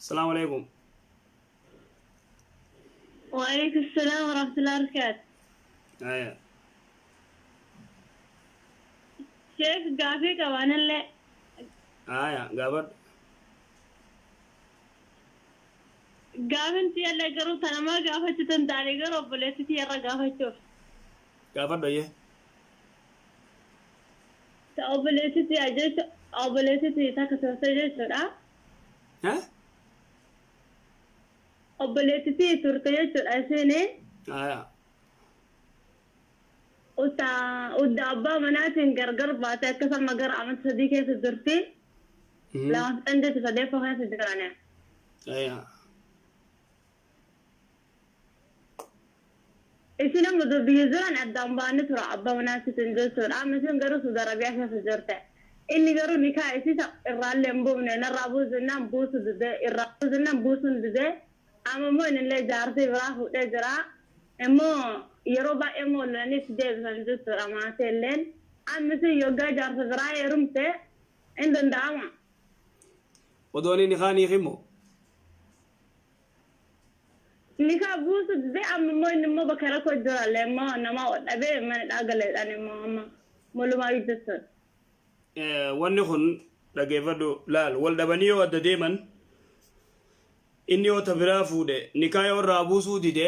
السلام عليكم. وعليكم السلام ورحمة الله وبركاته. ايه شيخ قافي كمان اللي قابل قافي انتي اللي قرو تنما قافي تنتالي قرو بليتي تيرا قافي شوف قابل بيه أو بليتي تي أجيش أو بليتي تي تاكتو سجيش ها ها أو بليتي تي تركيش أسيني ودا أبا مناتين قرقر باتي كسر مقر عمد صديقي سدرتي لا تنجي تصديقه هاي سدرانه ايه إسنا مدو بيزران أدام باني ترى أبا مناسي تنجل سورة مثل قرو سودارا بياشا سجرته إني قرو نكا إسيسا إرال لنبو منين الرابو زنان بوسو دده الرابو زنان بوسو دده أما مو إن اللي جارتي براهو تجرا إمو يروبا إمو لني سجيب سنجل سورة ماسي اللين أما مثل يوغا جارت براه يرمته عندن داما ودوني نخاني خمو نكا بوسو دده أما مو إن مو بكرا كو جرا لما نما ودابي من الأقل أنا مو مولو ما يجسر wanni kun dhageeffadhu laal wal dhabanii yoo adda deeman inni yoo tabiraa fuudhe nikaa yoo irraa buusuu dide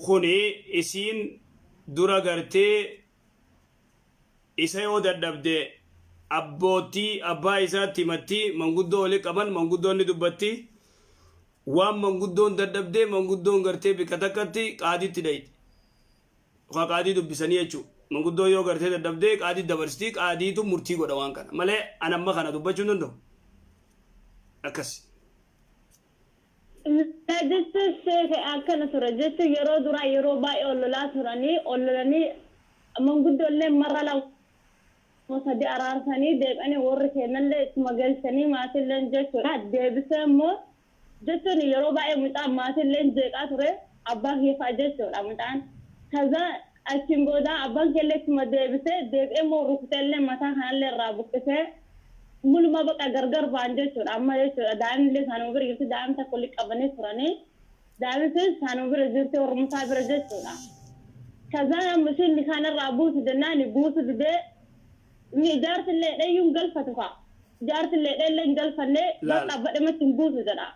kuni isiin dura gartee isa yoo dadhabde abbootii abbaa isaatti himatti manguddoo walii qaban manguddoonni dubbatti waan manguddoon dadhabdee manguddoon gartee bika takkatti qaadiitti dhayite waa qaadii dubbisanii jechuudha manguddoo yoo gartee dadhabdee qaadii dabarsiti qaadiitu murtii godha waan kana malee anamma kana dubbachuu danda'u akkas Jette sheekhe akkana ture jette yeroo dura yeroo baay'ee ollolaa turanii ollolanii manguddoolee marra lama sadii araarsanii deebi'anii warri kennallee ittuma galchanii maatiilleen jechuudha deebisee immoo jechuun yeroo baay'ee mucaan maatiilleen jeeqaa ture abbaan keefaa jechuudha mucaan kaza achiin booda abbaan keellee ittuma deebisee deebi'ee immoo rukuteellee mataa kanallee irraa buqqisee muluma baqa gargar baan jechuudha amma jechuudha daa'imnillee isaanuma bira jirti daa'imta kulli qabanii turanii daa'imti isaanuma bira jirti ormusaa bira jechuudha kazaan ammashiin kanarraa buusu jennaan buusu didee ni jaartillee dhayyuun galfatu fa'a jaartillee dheelleen galfannee dhaabadhamatti hin buusu jedha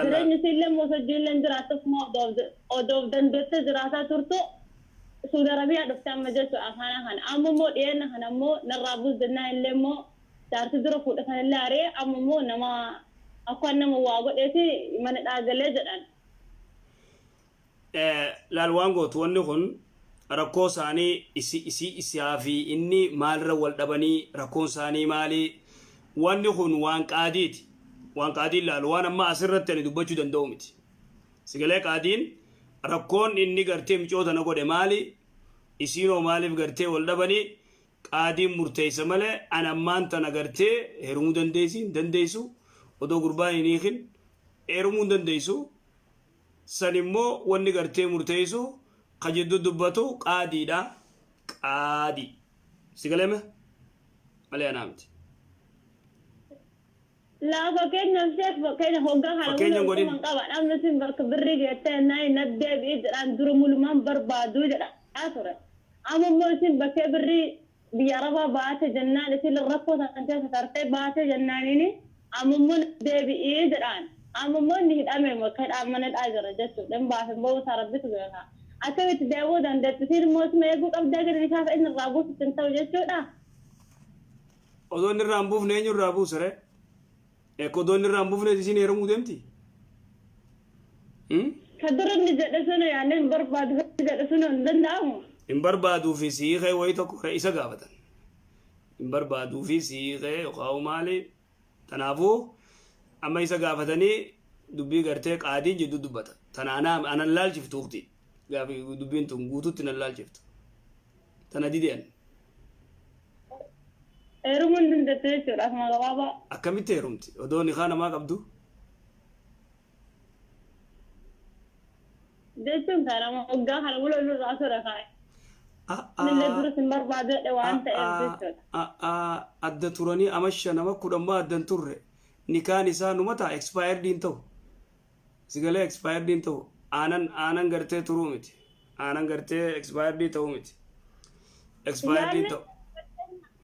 jireenyi isiillee moosajjiillee jiraattusuma odoof dandeettee jiraataa turtu Saudi Arabiyaa dhufte amma jechuudha afaan kana amma immoo dhiyeenya kana immoo narraa buusu jennaan illee immoo jaarti dura fuudha kanallee aree amma immoo nama akka nama waa godheeti mana dhaagalee jedhan. Laal waan gootu wanni kun rakkoo isaanii isaa fi inni maalirra wal dhabanii rakkoon isaanii maali wanni kun waan qaadiiti waan qaadiin laalu waan amma asirratti ani dubbachuu danda'u miti sigalee qaadiin rakkoon inni gartee micoota na godhe maali isiinoo maaliif gartee wal dhabanii qaadiin murteessa malee an ammaan tana gartee heerumuu dandeessu odoo gurbaan hin hiikin heerumuu dandeessu san immoo wanni gartee murteessu kajiddu dubbatu qaadiidha qaadii sigaleme malee anaamti laa fakkeenyaaf sheek fakkeenya hoggaa kana waliin qaba dhamni sin bakka birrii geettee naa naddeebi'i jedhaan dura mulumaan barbaadu jedha ture amma immoo isin bakkee birrii biyya arabaa baate jennaan isin rakkoo san keessa tartee baate jennaaniini amma immoo deebi'ii jedhaan amma immoo inni hidhame bakka hidhamanidhaa jira jechuudha hin baasin boo'uusaa rabbitu beekaa akkamitti deebuu dandeettu siin mootummaa eeguu qabdee gadi isaa inni irraa buusutti hin ta'u jechuudha. Odoo inni irraa hin buufne eenyu irraa buusare odoo inni irraa hin buufne isin heerumuu deemti. Ka dura inni jedhe sunu yaanne hin barbaadu jedhe sunu hin danda'amu. Hin barbaaduu fi siiqee wayii tokko isa gaafatan hin barbaaduu fi siiqee yookaan maali tanaafuu amma isa gaafatanii dubbii gartee qaadiin jiddu dubbata tana anan laalchiftuufti gaafi dubbiin tun guututti nan laalchiftu tana dideen. Heerumuun dandeettu jechuudha akkuma gabaabaa. Akkamitti heerumti odoo niqaa namaa qabdu. Jechuun kana waggaa kana bula irraa ture kaa'e. Nillee dura sin barbaadee waan ta'eef jechuudha. Adda turanii amasha nama kudhammaa addan turre nikaan isaa numa ta'a expired hin ta'u sigalee expired din ta'u aanan gartee turuu miti aanan gartee expired ta'u miti expired ta'u